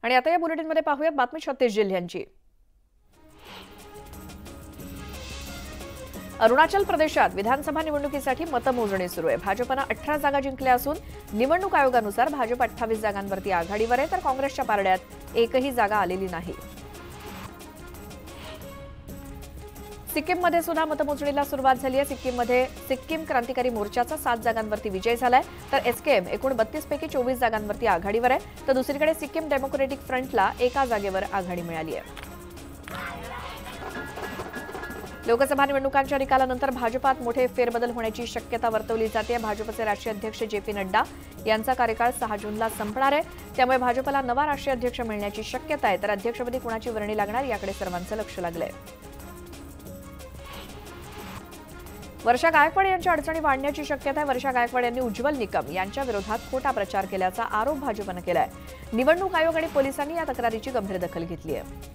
आणि आता या बुलेटिनमध्ये पाहूयात बातमी 36 जिल्ह्यांची। अरुणाचल प्रदेशात विधानसभा निवडणुकीसाठी मतमोजणी सुरू आहे। भाजपने 18 जागा जिंकल्या असून निवडणूक आयोगानुसार भाजप 28 जागांवरती आघाडीवर आहे, तर काँग्रेसच्या पारड्यात एकही जागा आलेली नाही। सिक्कीममध्ये सुद्धा मतमोजणीला सुरुवात झाली आहे। सिक्कीममध्ये सिक्कीम क्रांतिकारी मोर्चाचा 7 जागांवरती विजय झालाय, तर एसकेएम एकूण 32 पैकी 24 जागांवरती आघाडीवर आहे, तर दुसरीकडे सिक्कीम डेमोक्रेटिक फ्रंटला एका जागेवर आघाडी मिळाली आहे। लोकसभा निवडणुकांच्या निकालानंतर भाजपात मोठे फेरबदल होण्याची शक्यता वर्तवली जाते। भाजपचे राष्ट्रीय अध्यक्ष जे.पी. नड्डा यांचा कार्यकाळ 6 जूनला संपणार आहे, त्यामुळे भाजपला नवा राष्ट्रीय अध्यक्ष मिळण्याची शक्यता आहे, तर अध्यक्षपदी कुणाची वर्णी लागणार याकडे सर्वांचं लक्ष लागलंय। वर्षा गायकवाड यांच्या अडचणी वाढण्याची शक्यता आहे। वर्षा गायकवाड यांनी उज्ज्वल निकम यांच्या विरोधात खोटा प्रचार केल्याचा आरोप भाजपने केलाय। निवडणूक आयोग आणि पोलिसांनी या तक्रारीची गंभीर दखल घेतली आहे।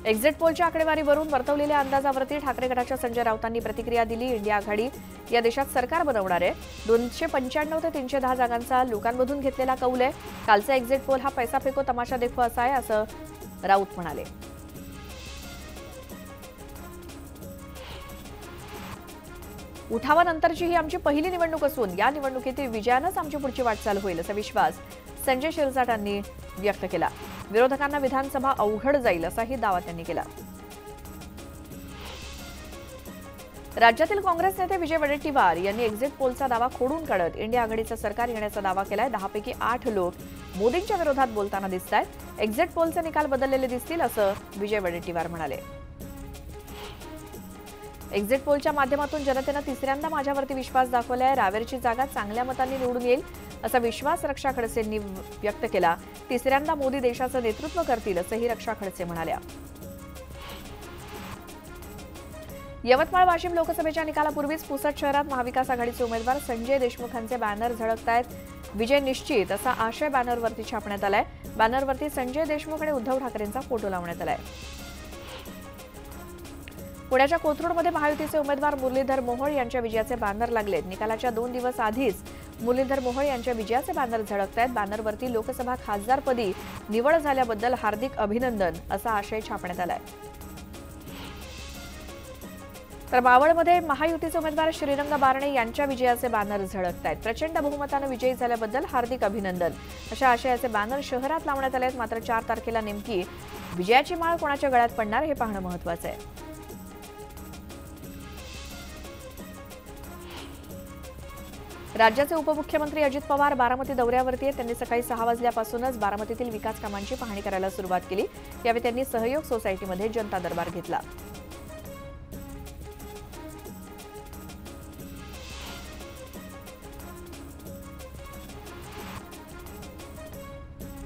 एक्झिट पोलच्या आकडेवारीवरून वर्तवलेल्या अंदाजावरती ठाकरे गटाच्या संजय राऊतांनी प्रतिक्रिया दिली। इंडिया आघाडी या देशात सरकार बनवणार आहे। 295 ते 310 जागांचा लोकांमधून घेतलेला कौल आहे। कालचा एक्झिट पोल हा पैसा फेको तमाशा देखो असा आहे, असं राऊत म्हणाले। उठावानंतरची ही आमची पहिली निवडणूक असून या निवडणुकीतील विजयानंच आमची पुढची वाटचाल होईल, असा विश्वास संजय शिरसाटांनी व्यक्त केला। विरोधकांना विधानसभा अवघड जाईल असाही दावा त्यांनी केला। राज्यातील काँग्रेस नेते विजय वडेट्टीवार यांनी एक्झिट पोलचा दावा खोडून काढत इंडिया आघाडीचं सरकार येण्याचा दावा केलाय। 10 पैकी 8 लोक मोदींच्या विरोधात बोलताना दिसतायत। एक्झिट पोलचे निकाल बदललेले दिसतील, असं विजय वडेट्टीवार म्हणाले। एक्झिट पोलच्या माध्यमातून जनतेने तिसऱ्यांदा माझ्यावरती विश्वास दाखवलाय। रावेरची जागा चांगल्या मतांनी निवडून येईल असा विश्वास रक्षा खडसेंनी व्यक्त केला। तिसऱ्यांदा मोदी देशाचं नेतृत्व करतील, असंही रक्षा खडसे म्हणाल्या। यवतमाळ वाशिम लोकसभेच्या निकालापूर्वीच पुसद शहरात महाविकास आघाडीचे उमेदवार संजय देशमुखांचे बॅनर झळकतायत। विजय निश्चित असा आशय बॅनरवरती छापण्यात आलाय। बॅनरवरती संजय देशमुख आणि उद्धव ठाकरेंचा फोटो लावण्यात आलाय। पुण्याच्या कोथरूडमध्ये महायुतीचे उमेदवार मुरलीधर मोहोळ यांच्या विजयाचे बॅनर लागलेत। निकालाच्या 2 दिवस आधीच मुरलीधर मोहोळ यांच्या विजयाचे बॅनर झळकतायत। बॅनरवरती लोकसभा खासदारपदी निवड झाल्याबद्दल हार्दिक अभिनंदन असा आशय छापण्यात आलाय। तर मावळमध्ये महायुतीचे उमेदवार श्रीरंग बारणे यांच्या विजयाचे बॅनर झळकतायत। प्रचंड बहुमताने विजयी झाल्याबद्दल हार्दिक अभिनंदन अशा आशयाचे बॅनर शहरात लावण्यात आले आहेत। मात्र 4 तारखेला नेमकी विजयाची माळ कोणाच्या गळ्यात पडणार हे पाहणं महत्त्वाचं आहे। राज्याचे उपमुख्यमंत्री अजित पवार बारामती दौऱ्यावरती आहेत। त्यांनी सकाळी 6 वाजल्यापासूनच बारामतीतील विकास कामांची पाहणी करायला सुरुवात केली। यावेळी त्यांनी सहयोग सोसायटीमध्ये जनता दरबार घेतला।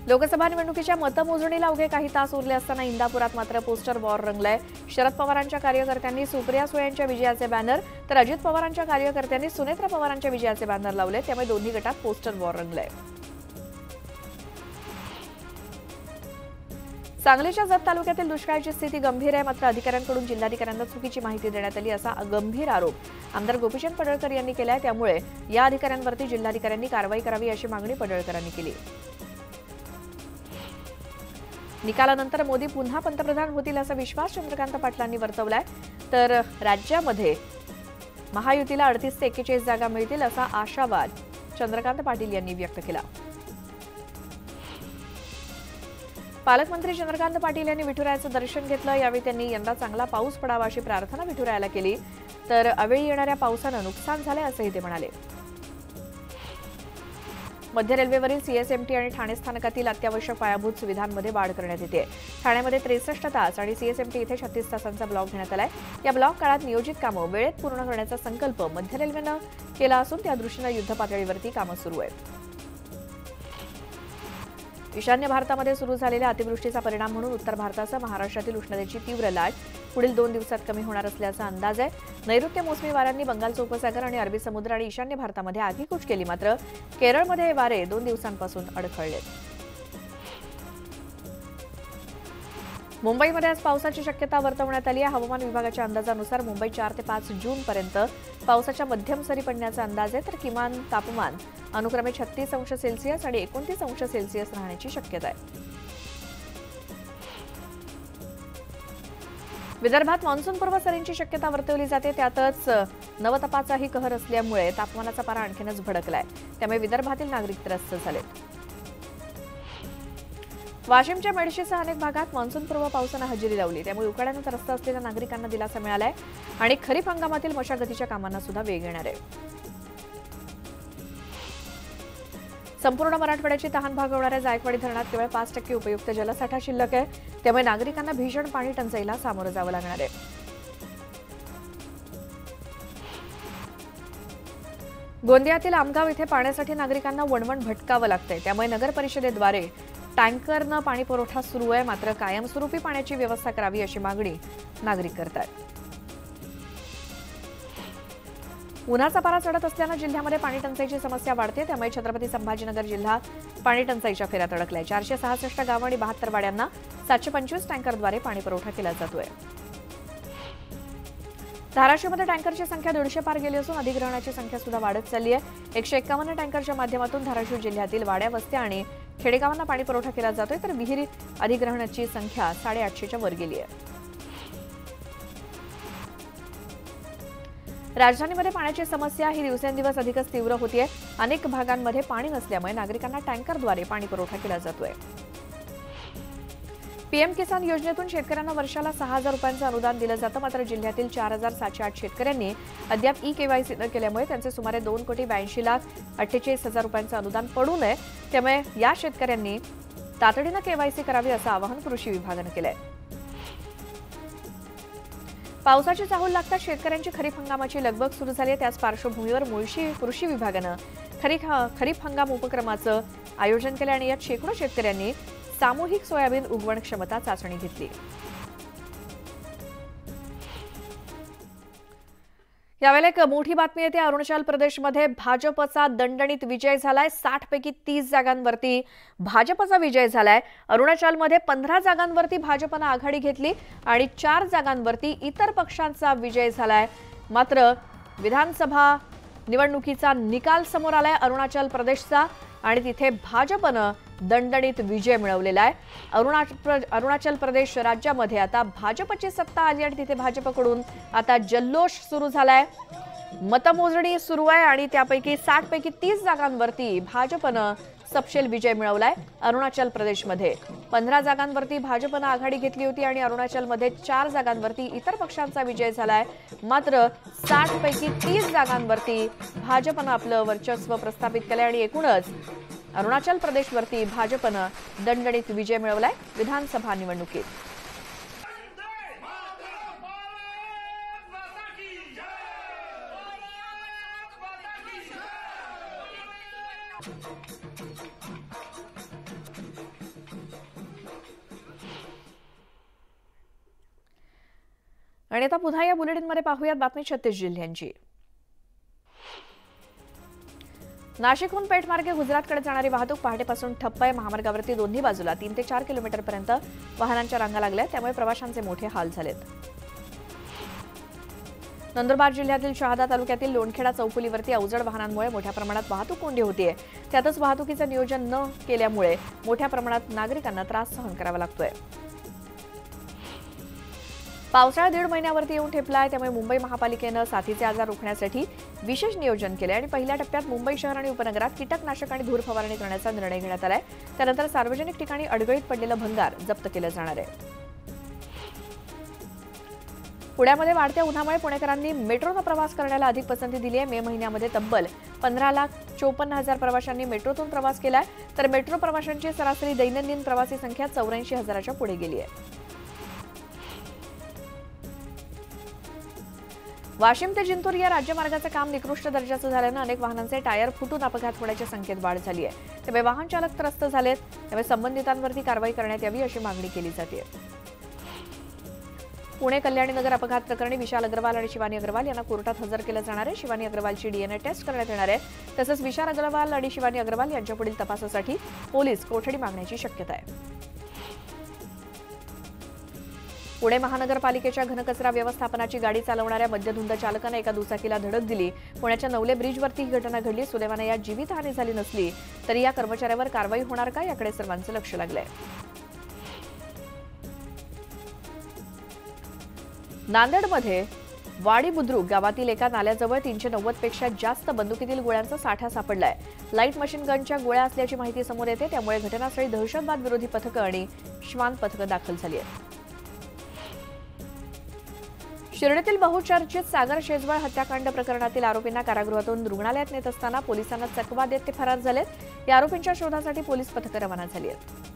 लोकसभा निवडणुकीच्या मतमोजणीला अवघे काही तास उरले असताना इंदापुरात मात्र पोस्टर वॉर रंगलाय। शरद पवारांच्या कार्यकर्त्यांनी सुप्रिया सुळे यांच्या विजयाचे बॅनर, तर अजित पवारांच्या कार्यकर्त्यांनी सुनेत्रा पवारांच्या विजयाचे बॅनर लावले, त्यामुळे दोन्ही गटात पोस्टर वॉर रंगलाय। सांगलीच्या जत तालुक्यातील दुष्काळाची स्थिती गंभीर आहे। मात्र अधिकाऱ्यांकडून जिल्हाधिकाऱ्यांना चुकीची माहिती देण्यात आली असा गंभीर आरोप आमदार गोपीचंद पडळकर यांनी केलाय। त्यामुळे या अधिकाऱ्यांवरती जिल्हाधिकाऱ्यांनी कारवाई करावी अशी मागणी पडळकरांनी केली। निकालानंतर मोदी पुन्हा पंतप्रधान होतील असा विश्वास चंद्रकांत पाटलांनी वर्तवलाय। तर राज्यामध्ये महायुतीला 38 ते 41 जागा मिळतील असा आशावाद चंद्रकांत पाटील यांनी व्यक्त केला। पालकमंत्री चंद्रकांत पाटील यांनी विठुरायाचं दर्शन घेतलं। यावेळी त्यांनी यंदा चांगला पाऊस पडावा अशी प्रार्थना विठुरायाला केली, तर अवेळी येणाऱ्या पावसानं नुकसान झाले असंही ते म्हणाले। मध्य रेल्वेवरील सीएसएमटी आणि ठाणे स्थानकातील अत्यावश्यक पायाभूत सुविधांमध्ये वाढ करण्यात येते। ठाण्यामध्ये 63 तास आणि सीएसएमटी इथे 36 तासांचा ब्लॉक घेण्यात आलाय। या ब्लॉक काळात नियोजित कामं वेळेत पूर्ण करण्याचा संकल्प मध्य रेल्वेनं केला असून त्या दृष्टीनं युद्ध पातळीवरती कामं सुरू आहेत। ईशान्य भारतामध्ये सुरू झालेल्या अतिवृष्टीचा परिणाम म्हणून उत्तर भारतासह महाराष्ट्रातील उष्णतेची तीव्र लाट पुढील 2 दिवसात कमी होणार असल्याचा अंदाज आहे। नैऋत्य मोसमी वाऱ्यांनी बंगालचा उपसागर आणि अरबी समुद्र आणि ईशान्य भारतामध्ये आगीकूच केली, मात्र केरळमध्ये हे वारे 2 दिवसांपासून अडखळले। मुंबईमध्ये आज पावसाची शक्यता वर्तवण्यात आली आहे। हवामान विभागाच्या अंदाजानुसार मुंबईत 4 ते 5 जून पर्यंत पावसाच्या मध्यम सरी पडण्याचा अंदाज आहे, तर किमान तापमान अनुक्रमे 36 अंश सेल्सिअस आणि 29 अंश सेल्सिअस राहण्याची शक्यता आहे। विदर्भात मान्सूनपूर्व सरींची शक्यता वर्तवली जाते, त्यातच नवतापाचाही कहर असल्यामुळे तापमानाचा पारा आणखीनच भडकलाय, त्यामुळे विदर्भातील नागरिक त्रस्त झालेत। वाशिमच्या मेडशीसह अनेक भागात मान्सूनपूर्व पावसानं हजेरी लावली, त्यामुळे उकाड्यानं त्रस्त असलेल्या नागरिकांना दिलासा मिळालाय आणि खरीप हंगामातील मशागतीच्या कामांना सुद्धा वेग येणार आहे। संपूर्ण मराठवाड्याची तहान भागवणाऱ्या जायकवाडी धरणात केवळ 5% उपयुक्त जलसाठा शिल्लक आहे, त्यामुळे नागरिकांना भीषण पाणी टंचाईला सामोरं जावं लागणार आहे। गोंदियातील आमगाव इथे पाण्यासाठी नागरिकांना वणवण भटकावं लागतंय, त्यामुळे नगर परिषदेद्वारे टँकरनं पाणी पुरवठा सुरू आहे, मात्र कायमस्वरूपी पाण्याची व्यवस्था करावी अशी मागणी नागरिक करतात। उन्हाचा पारा चढत असल्यानं जिल्ह्यामध्ये पाणी टंचाईची समस्या वाढते, त्यामुळे छत्रपती संभाजीनगर जिल्हा पाणी टंचाईच्या फेऱ्यात अडकलाय। 466 गावं आणि 72 वाड्यांना 725 टँकरद्वारे पाणी पुरवठा केला जातोय। धाराशिवमध्ये टँकरची संख्या 150 पार गेली असून अधिग्रहणाची संख्या सुद्धा वाढत चालली आहे। 151 टँकरच्या माध्यमातून धाराशिव जिल्ह्यातील वाड्या, वस्त्या आणि खेडेगावांना पाणी पुरवठा केला जातोय, तर विहिरी अधिग्रहणाची संख्या 850च्या वर गेली आहे। राजधानीमध्ये पाण्याची समस्या ही दिवसेंदिवस अधिकच तीव्र होतीये। अनेक भागांमध्ये पाणी नसल्यामुळे नागरिकांना टँकरद्वारे पाणी पुरवठा केला जातोय। पीएम किसान योजनेतून शेतकऱ्यांना वर्षाला 6000 रुपयांचं अनुदान दिलं जातं, मात्र जिल्ह्यातील 4708 शेतकऱ्यांनी अद्याप ई-केवायसी न केल्यामुळे त्यांचे सुमारे 2,82,48,000 रुपयांचं अनुदान पडू नये, त्यामुळे या शेतकऱ्यांनी तातडीनं केवायसी करावी असं आवाहन कृषी विभागानं केलंय। पावसाची चाहूल लागताच शेतकऱ्यांची खरीप हंगामाची लगबग सुरू झाली आहे, त्याच पार्श्वभूमीवर मुळशी कृषी विभागानं खरीप हंगाम उपक्रमाचं आयोजन केलं आणि यात शेकडो शेतकऱ्यांनी सामूहिक सोयाबीन उगवण क्षमता चाचणी घेतली। यावेळेला एक मोठी बातमी येते। अरुणाचल प्रदेशमध्ये भाजपचा दणदणीत विजय झालाय। 60 पैकी 30 जागांवरती भाजपचा विजय झालाय। अरुणाचलमध्ये 15 जागांवरती भाजपनं आघाडी घेतली आणि 4 जागांवरती इतर पक्षांचा विजय झालाय। मात्र विधानसभा निवडणुकीचा निकाल समोर आलाय अरुणाचल प्रदेशचा आणि तिथे भाजपनं दणदणीत विजय मिळवलेला आहे। अरुणाचल प्रदेश राज्यामध्ये आता भाजपची सत्ता आली आणि तिथे भाजपकडून आता जल्लोष सुरू झालाय। मतमोजणी सुरू आहे आणि त्यापैकी 60 पैकी 30 जागांवरती भाजपनं सपशेल विजय मिळवलाय। अरुणाचल प्रदेशमध्ये 15 जागांवरती भाजपनं आघाडी घेतली होती आणि अरुणाचलमध्ये 4 जागांवरती इतर पक्षांचा विजय झालाय। मात्र 60 पैकी 30 जागांवरती भाजपनं आपलं वर्चस्व प्रस्थापित केलंय आणि एकूणच अरुणाचल प्रदेशवरती भाजपनं दणदणीत विजय मिळवलाय विधानसभा निवडणुकीत। आणि आता पुन्हा या बुलेटिनमध्ये पाहूयात बातमी 36 जिल्ह्यांची। नाशिकहून पेठ मार्गे गुजरातकडे जाणारी वाहतूक पहाटेपासून ठप्प आहे। महामार्गावरती दोन्ही बाजूला 3 ते 4 किलोमीटरपर्यंत वाहनांच्या रांगा लागल्या, त्यामुळे प्रवाशांचे मोठे हाल झालेत। नंदुरबार जिल्ह्यातील शहादा तालुक्यातील लोणखेडा चौफुलीवरती अवजड वाहनांमुळे मोठ्या प्रमाणात वाहतूक कोंडी होतीये, त्यातच वाहतुकीचं नियोजन न केल्यामुळे मोठ्या प्रमाणात नागरिकांना त्रास सहन करावा लागतोय। पावसाळा 1.5 महिन्यावरती येऊन ठेपलाय, त्यामुळे मुंबई महापालिकेनं साथीचे आजार रोखण्यासाठी विशेष नियोजन केले आणि पहिल्या टप्प्यात मुंबई शहर आणि उपनगरात कीटकनाशक आणि धूर फवारणी करण्याचा निर्णय घेण्यात आलाय। त्यानंतर सार्वजनिक ठिकाणी अडगळीत पडलेलं भंगार जप्त केलं जाणार आहे। पुण्यामध्ये वाढत्या उन्हामुळे पुणेकरांनी मेट्रोनं प्रवास करण्याला अधिक पसंती दिली आहे। मे महिन्यामध्ये तब्बल 15,54,000 प्रवाशांनी मेट्रोतून प्रवास केलाय, तर मेट्रो प्रवाशांची सरासरी दैनंदिन प्रवासी संख्या 84,000च्या पुढे गेली आहे। वाशिम ते जिंतूर या राज्यमार्गाचं काम निकृष्ट दर्जाचं झाल्यानं अनेक वाहनांचे टायर फुटून अपघात होण्याच्या संख्येत वाढ झाली आहे, त्यामुळे वाहन चालक त्रस्त झालेत, त्यामुळे संबंधितांवरती कारवाई करण्यात यावी अशी मागणी केली जाते। पुणे कल्याणीनगर अपघात प्रकरणी विशाल अग्रवाल आणि शिवानी अग्रवाल यांना कोर्टात हजर केलं जाणार आहे। शिवानी अग्रवालची डीएनए टेस्ट करण्यात येणार आहे, तसंच विशाल अग्रवाल आणि शिवानी अग्रवाल यांच्या पुढील तपासासाठी पोलीस कोठडी मागण्याची शक्यता आहे। पुणे महानगरपालिकेच्या घनकचरा व्यवस्थापनाची गाडी चालवणाऱ्या मद्यधुंद चालकाने एका दुचाकीला धडक दिली। पुण्याच्या नवले ब्रिजवरती ही घटना घडली। सुदैवाने यात जीवितहानी झाली नसली तरी या कर्मचाऱ्यावर कारवाई होणार का याकडे सर्वांचं लक्ष लागलंय। नांदेडमध्ये वाडी बुद्रुक गावातील एका नाल्याजवळ 390 पेक्षा जास्त बंदुकीतील गोळ्यांचा साठा सापडलाय। लाईट मशीन गनच्या गोळ्या असल्याची माहिती समोर येते, त्यामुळे घटनास्थळी दहशतवाद विरोधी पथकं आणि श्वान पथकं दाखल झाली आहेत। शिर्डीतील बहुचर्चित सागर शेजवळ हत्याकांड प्रकरणातील आरोपींना कारागृहातून रुग्णालयात नेत असताना पोलिसांना चकवा देत ते फरार झालेत। या आरोपींच्या शोधासाठी पोलीस पथकं रवाना झाली आहेत।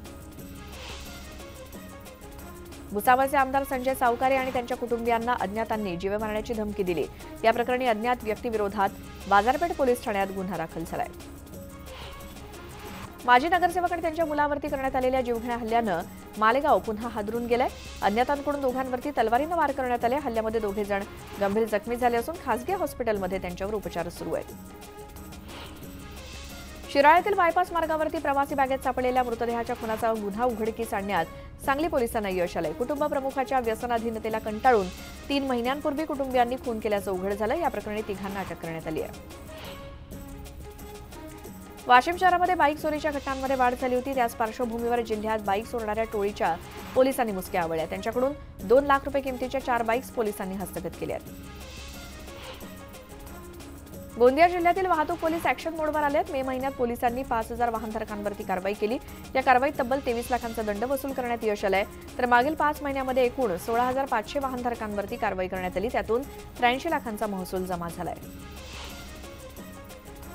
भुसावळचे आमदार संजय सावकारे आणि त्यांच्या कुटुंबियांना अज्ञातांनी जीवे मारण्याची धमकी दिली। या प्रकरणी अज्ञात व्यक्तीविरोधात बाजारपेठ पोलीस ठाण्यात गुन्हा दाखल झालाय। माजी नगरसेवक आणि त्यांच्या मुलावरती करण्यात आलेल्या जीवघेण्या हल्ल्यानं मालेगाव पुन्हा हादरून गेलंय। अज्ञातांकडून दोघांवरती तलवारीनं वार करण्यात आले। हल्ल्यामध्ये दोघे जण गंभीर जखमी झाले असून खासगी हॉस्पिटलमध्ये त्यांच्यावर उपचार सुरू आहेत। शिराळ्यातील बायपास मार्गावरती प्रवासी बॅगेत सापडलेल्या मृतदेहाच्या खुनाचा गुन्हा उघडकीस आणण्यात सांगली पोलिसांना यश आलंय। कुटुंब प्रमुखाच्या व्यसनाधीनतेला कंटाळून 3 महिन्यांपूर्वी कुटुंबियांनी खून केल्याचं उघड झालं। या प्रकरणी तिघांना अटक करण्यात आली आहे। वाशिम शहरामध्ये बाईक चोरीच्या घटनांमध्ये वाढ झाली होती। त्याच पार्श्वभूमीवर जिल्ह्यात बाईक चोरणाऱ्या टोळीच्या पोलिसांनी मुसक्या आवळल्या। त्यांच्याकडून 2 लाख रुपये किमतीच्या 4 बाईक्स पोलिसांनी हस्तगत केल्या आहेत। गोंदिया जिल्ह्यातील वाहतूक पोलीस ऍक्शन मोडवर आलेत। मे महिन्यात पोलिसांनी 5000 वाहनधारकांवरती कारवाई केली। या कारवाईत तब्बल 23 लाखांचा दंड वसूल करण्यात यश आलंय। तर मागील 5 महिन्यामध्ये एकूण 16500 वाहनधारकांवरती कारवाई करण्यात आली। त्यातून 83 लाखांचा महसूल जमा झालाय।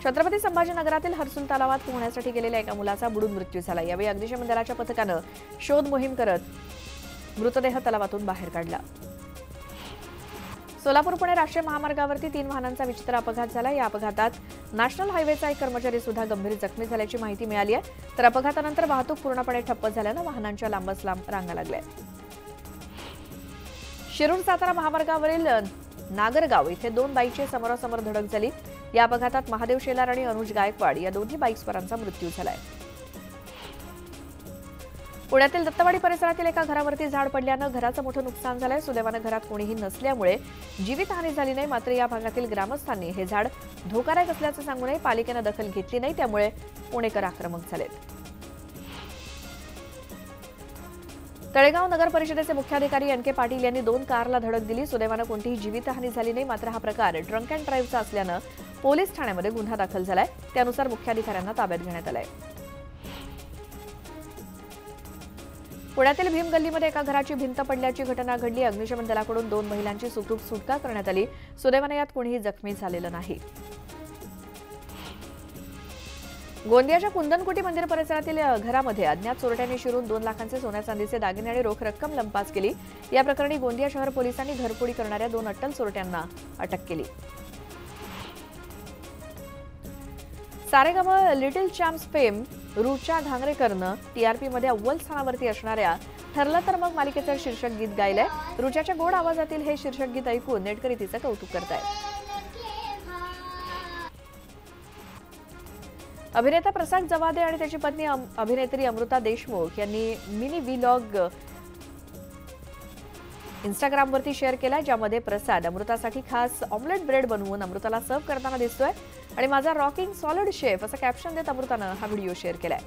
छत्रपती संभाजीनगरातील हर्सुल तलावात पोहण्यासाठी गेलेल्या एका मुलाचा बुडून मृत्यू झाला। यावेळी अग्निशमन दलाच्या पथकानं शोध मोहीम करत मृतदेह तलावातून बाहेर काढला। सोलापूर पुणे राष्ट्रीय महामार्गावरती 3 वाहनांचा विचित्र अपघात झाला। या अपघातात नॅशनल हायवेचा एक कर्मचारी सुद्धा गंभीर जखमी झाल्याची माहिती मिळाली आहे। तर अपघातानंतर वाहतूक पूर्णपणे ठप्प झाल्यानं वाहनांच्या लांबच लांब रांगा लागल्या। शिरूर सातारा महामार्गावरील नागरगाव इथे 2 बाईकची समोरासमोर धडक झाली। या अपघातात महादेव शेलार आणि अनुज गायकवाड या दोन्ही बाईकस्वारांचा मृत्यू झालाय। पुण्यातील दत्तवाडी परिसरातील एका घरावरती झाड पडल्यानं घराचं मोठं नुकसान झालंय। सुदैवानं घरात कोणीही नसल्यामुळे जीवितहानी झाली नाही। मात्र या भागातील ग्रामस्थांनी हे झाड धोकादायक असल्याचं सांगूनही पालिकेनं दखल घेतली नाही, त्यामुळे पुणेकर आक्रमक झालेत। तळेगाव नगर परिषदेचे मुख्याधिकारी एन के पाटील यांनी 2 कारला धडक दिली। सुदैवानं कोणतीही जीवितहानी झाली नाही। मात्र हा प्रकार ड्रंक अँड ड्राईव्हचा असल्यानं पोलीस ठाण्यामध्ये गुन्हा दाखल झालाय। त्यानुसार मुख्याधिकाऱ्यांना ताब्यात घेण्यात आलंय। पुण्यातील भीमगल्लीमध्ये एका घराची भिंत पडल्याची घटना घडली। अग्निशमन दलाकडून 2 महिलांची सुखरूप सुटका करण्यात आली। सुदैवाने यात कोणीही जखमी झालेलं नाही। गोंदियाच्या कुंदनकुटी मंदिर परिसरातील घरामध्ये अज्ञात चोरट्यांनी शिरून 2 लाखांचे सोन्या चांदीचे दागिने आणि रोख रक्कम लंपास केली। या प्रकरणी गोंदिया शहर पोलिसांनी घरफोडी करणाऱ्या 2 अट्टल चोरट्यांना अटक केली। Saregama Little Champs fame Rucha घांगरेकरनं टीआरपीमध्ये अव्वल स्थानावरती असणाऱ्या ठरलं तर मग मालिकेचं शीर्षक गीत गायलंय। रुचाच्या गोड आवाजातील हे शीर्षक गीत ऐकून नेटकरी तिचं कौतुक करतायत। अभिनेता प्रसाद जवादे आणि त्याची पत्नी अभिनेत्री अमृता देशमुख यांनी मिनी व्लॉग इंस्टाग्रामवरती शेअर केला, ज्यामध्ये प्रसाद अमृतासाठी खास ऑमलेट ब्रेड बनवून अमृताला सर्व्ह करताना दिसतोय आणि माझा रॉकिंग सॉलिड शेफ असं कॅप्शन देत अमृतानं हा व्हिडिओ शेअर केलाय।